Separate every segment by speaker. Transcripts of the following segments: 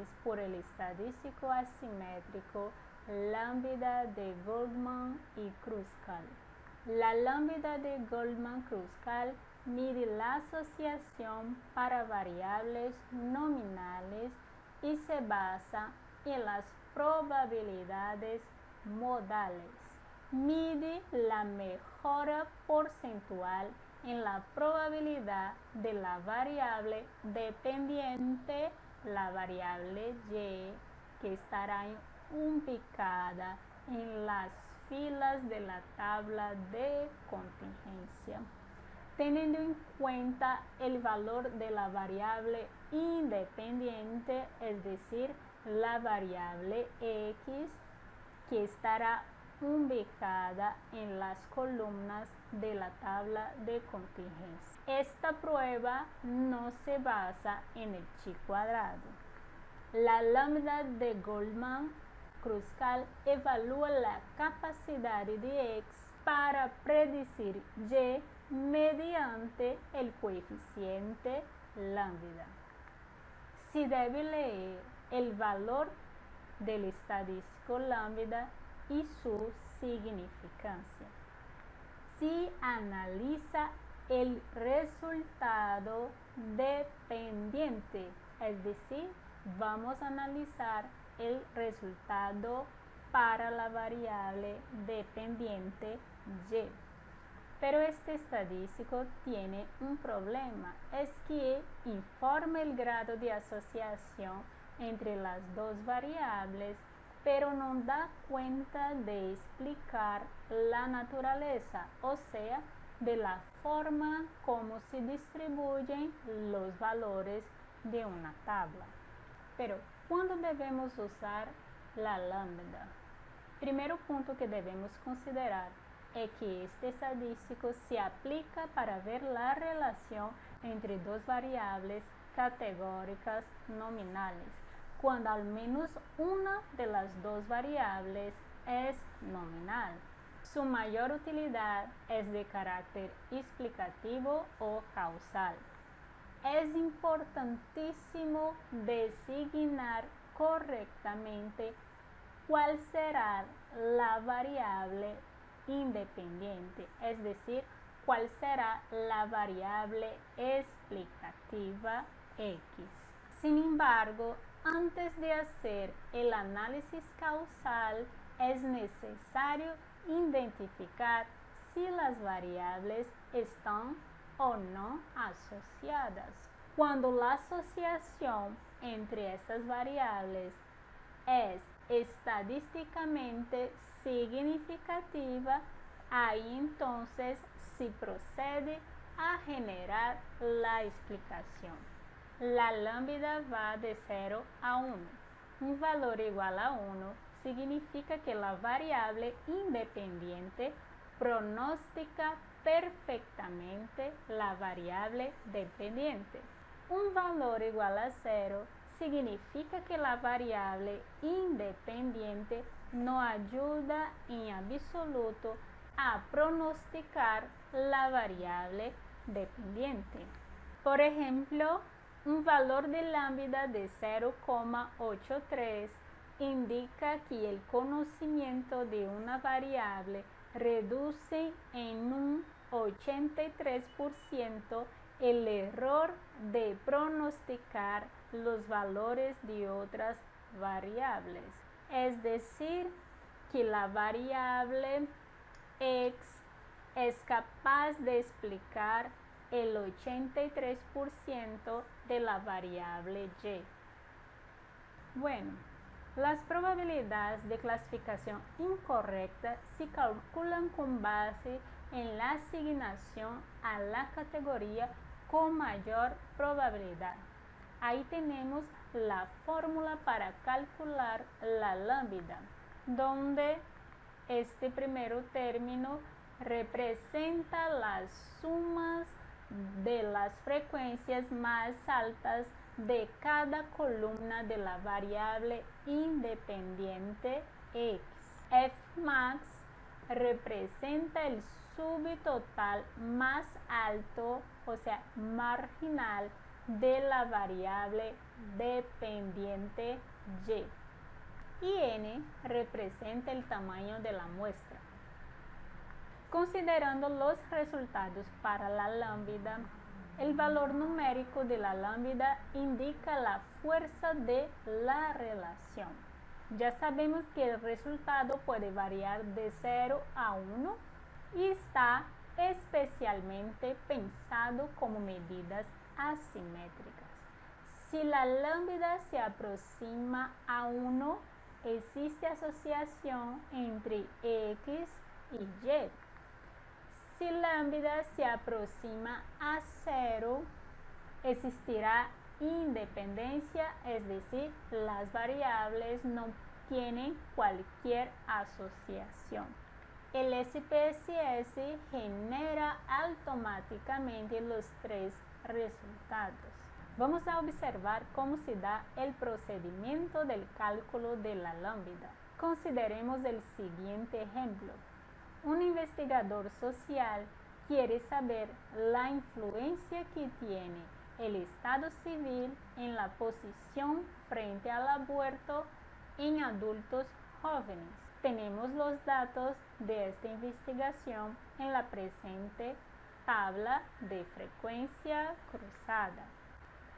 Speaker 1: análisis por el estadístico asimétrico lambda de Goldman y Kruskal. La lambda de Goldman-Kruskal mide la asociación para variables nominales y se basa en las probabilidades modales. Mide la mejora porcentual en la probabilidad de la variable dependiente, la variable y, que estará ubicada en las filas de la tabla de contingencia, teniendo en cuenta el valor de la variable independiente, es decir, la variable x, que estará ubicada en las columnas de la tabla de contingencia. Esta prueba no se basa en el chi cuadrado. La lambda de Goldman-Kruskal evalúa la capacidad de x para predecir y mediante el coeficiente lambda. Se debe leer el valor del estadístico lambda y su significancia. Se analiza el resultado dependiente, es decir, vamos a analizar el resultado para la variable dependiente y. Pero este estadístico tiene un problema, es que informa el grado de asociación entre las dos variables, pero no da cuenta de explicar la naturaleza, o sea, de la forma como se distribuyen los valores de una tabla. Pero, ¿cuándo debemos usar la lambda? Primero punto que debemos considerar es que este estadístico se aplica para ver la relación entre dos variables categóricas nominales, cuando al menos una de las dos variables es nominal. Su mayor utilidad es de carácter explicativo o causal. Es importantísimo designar correctamente cuál será la variable independiente, es decir, cuál será la variable explicativa x. Sin embargo, antes de hacer el análisis causal, es necesario identificar si las variables están o no asociadas. Cuando la asociación entre estas variables es estadísticamente significativa, ahí entonces se procede a generar la explicación. La lambda va de 0 a 1. Un valor igual a 1 significa que la variable independiente pronostica perfectamente la variable dependiente. Un valor igual a 0 significa que la variable independiente no ayuda en absoluto a pronosticar la variable dependiente. Por ejemplo, un valor de lambda de 0,83 indica que el conocimiento de una variable reduce en un 83% el error de pronosticar los valores de otras variables. Es decir, que la variable x es capaz de explicar el 83% de la variable y. Bueno, las probabilidades de clasificación incorrecta se calculan con base en la asignación a la categoría con mayor probabilidad. Ahí tenemos la fórmula para calcular la lambda, donde este primer término representa las sumas de las frecuencias más altas de cada columna de la variable independiente x. Fmax representa el subtotal más alto, o sea, marginal, de la variable dependiente y. Y n representa el tamaño de la muestra. Considerando los resultados para la lambda, el valor numérico de la lambda indica la fuerza de la relación. Ya sabemos que el resultado puede variar de 0 a 1 y está especialmente pensado como medidas asimétricas. Si la lambda se aproxima a 1, existe asociación entre x y y. Si lambda se aproxima a 0, existirá independencia, es decir, las variables no tienen cualquier asociación. El SPSS genera automáticamente los tres resultados. Vamos a observar cómo se da el procedimiento del cálculo de la lambda. Consideremos el siguiente ejemplo. Un investigador social quiere saber la influencia que tiene el estado civil en la posición frente al aborto en adultos jóvenes. Tenemos los datos de esta investigación en la presente tabla de frecuencia cruzada.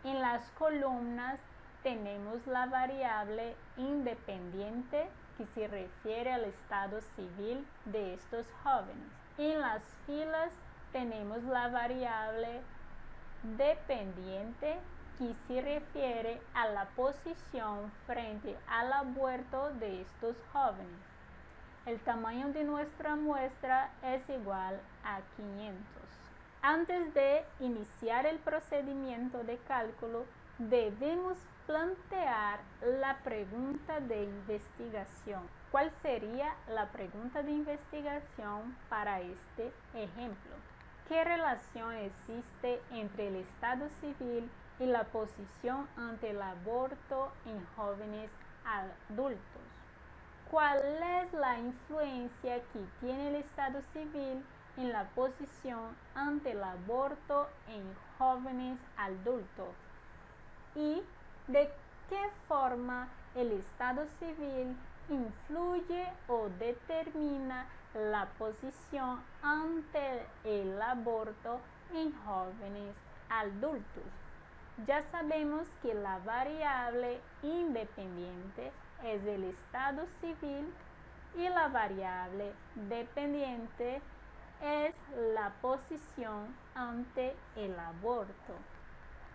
Speaker 1: En las columnas tenemos la variable independiente que se refiere al estado civil de estos jóvenes. En las filas tenemos la variable dependiente que se refiere a la posición frente al aborto de estos jóvenes. El tamaño de nuestra muestra es igual a 500. Antes de iniciar el procedimiento de cálculo, debemos plantear la pregunta de investigación. ¿Cuál sería la pregunta de investigación para este ejemplo? ¿Qué relación existe entre el estado civil y la posición ante el aborto en jóvenes adultos? ¿Cuál es la influencia que tiene el estado civil en la posición ante el aborto en jóvenes adultos? ¿Y de qué forma el estado civil influye o determina la posición ante el aborto en jóvenes adultos? Ya sabemos que la variable independiente es el estado civil y la variable dependiente es la posición ante el aborto.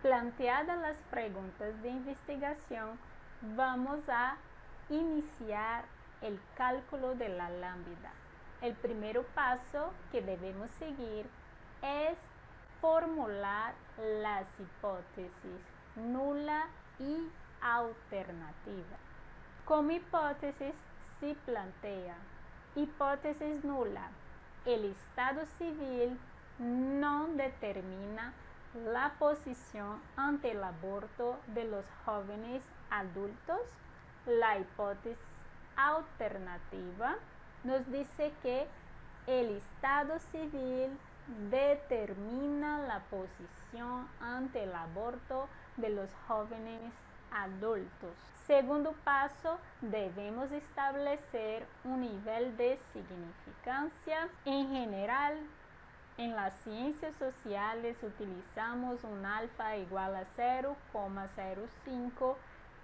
Speaker 1: Planteadas las preguntas de investigación, vamos a iniciar el cálculo de la lambda. El primer paso que debemos seguir es formular las hipótesis nula y alternativa. Como hipótesis se plantea: hipótesis nula. El estado civil no determina la posición ante el aborto de los jóvenes adultos. La hipótesis alternativa nos dice que el estado civil determina la posición ante el aborto de los jóvenes adultos. Segundo paso, debemos establecer un nivel de significancia. En general, en las ciencias sociales utilizamos un alfa igual a 0,05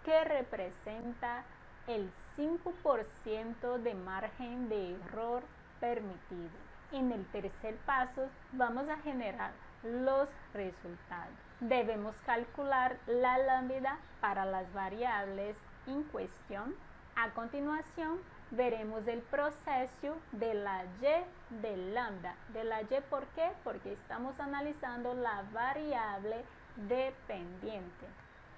Speaker 1: que representa el 5% de margen de error permitido. En el tercer paso vamos a generar los resultados. Debemos calcular la lambda para las variables en cuestión. A continuación veremos el proceso de la y de lambda. De la y, ¿por qué? Porque estamos analizando la variable dependiente.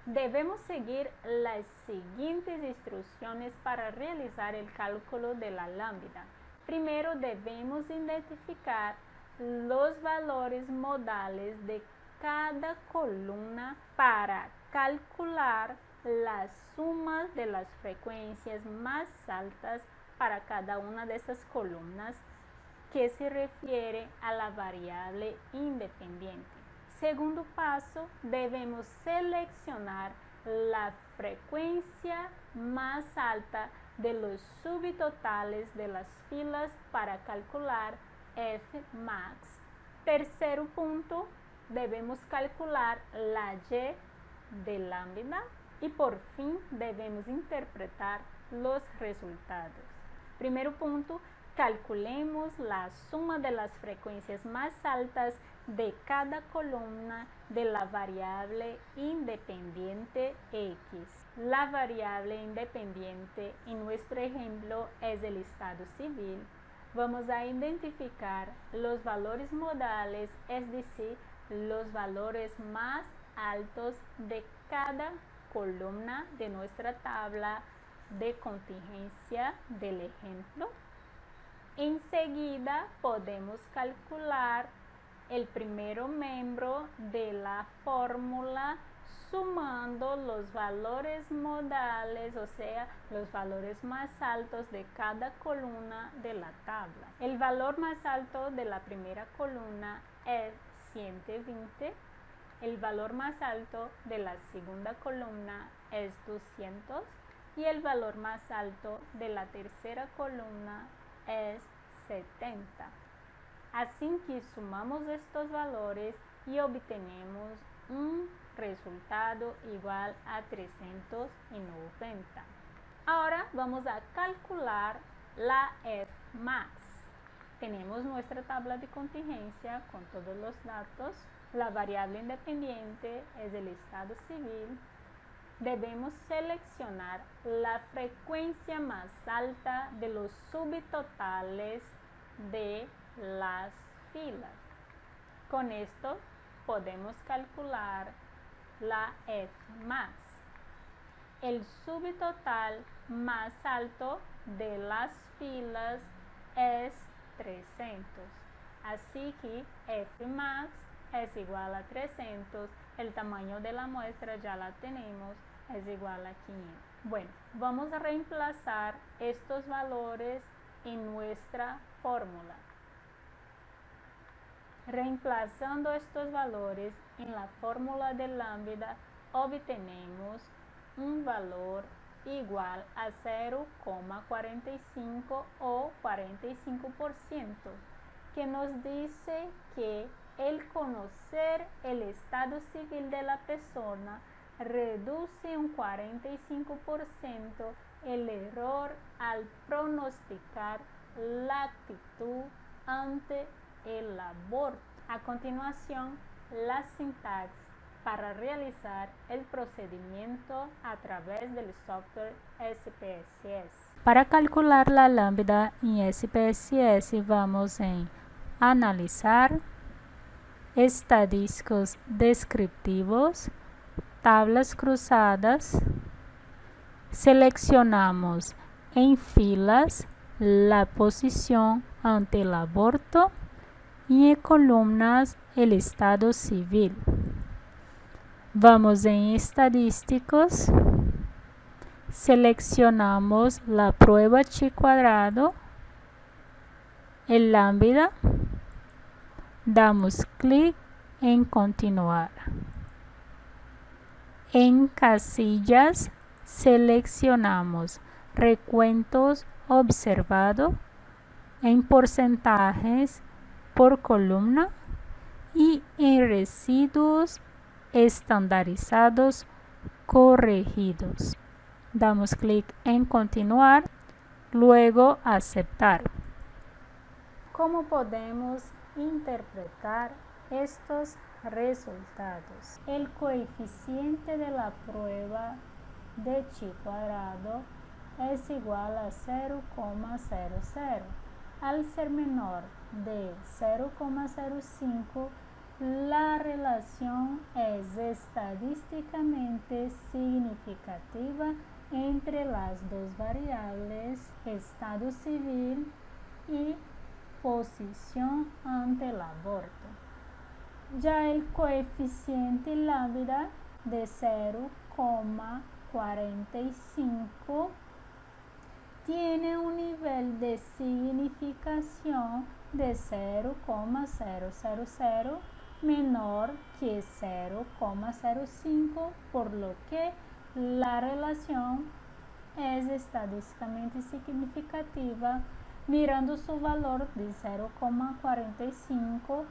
Speaker 1: Debemos seguir las siguientes instrucciones para realizar el cálculo de la lambda. Primero debemos identificar los valores modales de cada columna para calcular las sumas de las frecuencias más altas para cada una de esas columnas que se refiere a la variable independiente. Segundo paso, debemos seleccionar la frecuencia más alta de los subtotales de las filas para calcular Fmax. Tercer punto, debemos calcular la Y de lambda y por fin debemos interpretar los resultados. Primer punto, calculemos la suma de las frecuencias más altas de cada columna de la variable independiente X. La variable independiente en nuestro ejemplo es el estado civil. Vamos a identificar los valores modales, es decir, los valores más altos de cada columna de nuestra tabla de contingencia del ejemplo. Enseguida podemos calcular el primer miembro de la fórmula sumando los valores modales, o sea, los valores más altos de cada columna de la tabla. El valor más alto de la primera columna es 120, el valor más alto de la segunda columna es 200 y el valor más alto de la tercera columna es 70. Así que sumamos estos valores y obtenemos un resultado igual a 390. Ahora vamos a calcular la Fmax. Tenemos nuestra tabla de contingencia con todos los datos. La variable independiente es el estado civil. Debemos seleccionar la frecuencia más alta de los subtotales de las filas. Con esto podemos calcular la Fmax. El subtotal más alto de las filas es 300. Así que Fmax es igual a 300. El tamaño de la muestra ya la tenemos, es igual a 500. Bueno, vamos a reemplazar estos valores en nuestra fórmula. Reemplazando estos valores en la fórmula de lambda, obtenemos un valor igual a 0,45 o 45%, que nos dice que el conocer el estado civil de la persona reduce un 45% el error al pronosticar la actitud ante el aborto. A continuación, la sintaxis para realizar el procedimiento a través del software SPSS. Para calcular la lambda en SPSS, vamos en Analizar, Estadísticos descriptivos, Tablas cruzadas. Seleccionamos en filas la posición ante el aborto y en columnas el estado civil. Vamos en Estadísticos, seleccionamos la prueba chi cuadrado, el lambda, damos clic en Continuar. En casillas seleccionamos recuentos observado en porcentajes por columna y en residuos estandarizados corregidos. Damos clic en Continuar, luego Aceptar. ¿Cómo podemos interpretar estos resultados? El coeficiente de la prueba de chi cuadrado es igual a 0,00. Al ser menor de 0,05, la relación es estadísticamente significativa entre las dos variables estado civil y posición ante el aborto. Ya el coeficiente lambda de 0,45 tiene un nivel de significación de 0,000 menor que 0,05, por lo que la relación es estadísticamente significativa. Mirando su valor de 0,45,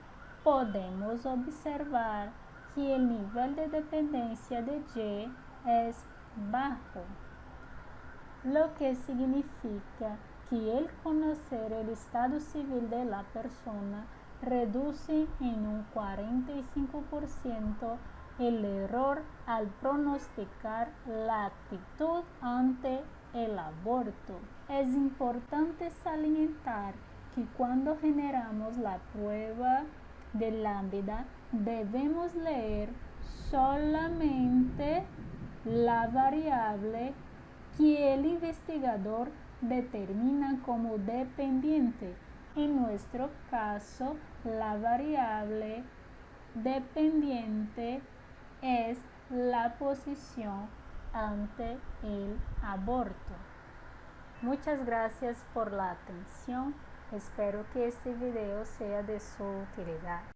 Speaker 1: podemos observar que el nivel de dependencia de Y es bajo, lo que significa que el conocer el estado civil de la persona reduce en un 45% el error al pronosticar la actitud ante el aborto. Es importante salientar que cuando generamos la prueba de Lambda debemos leer solamente la variable que el investigador determina como dependiente. En nuestro caso, la variable dependiente es la posición ante el aborto. Muchas gracias por la atención. Espero que este video sea de su utilidad.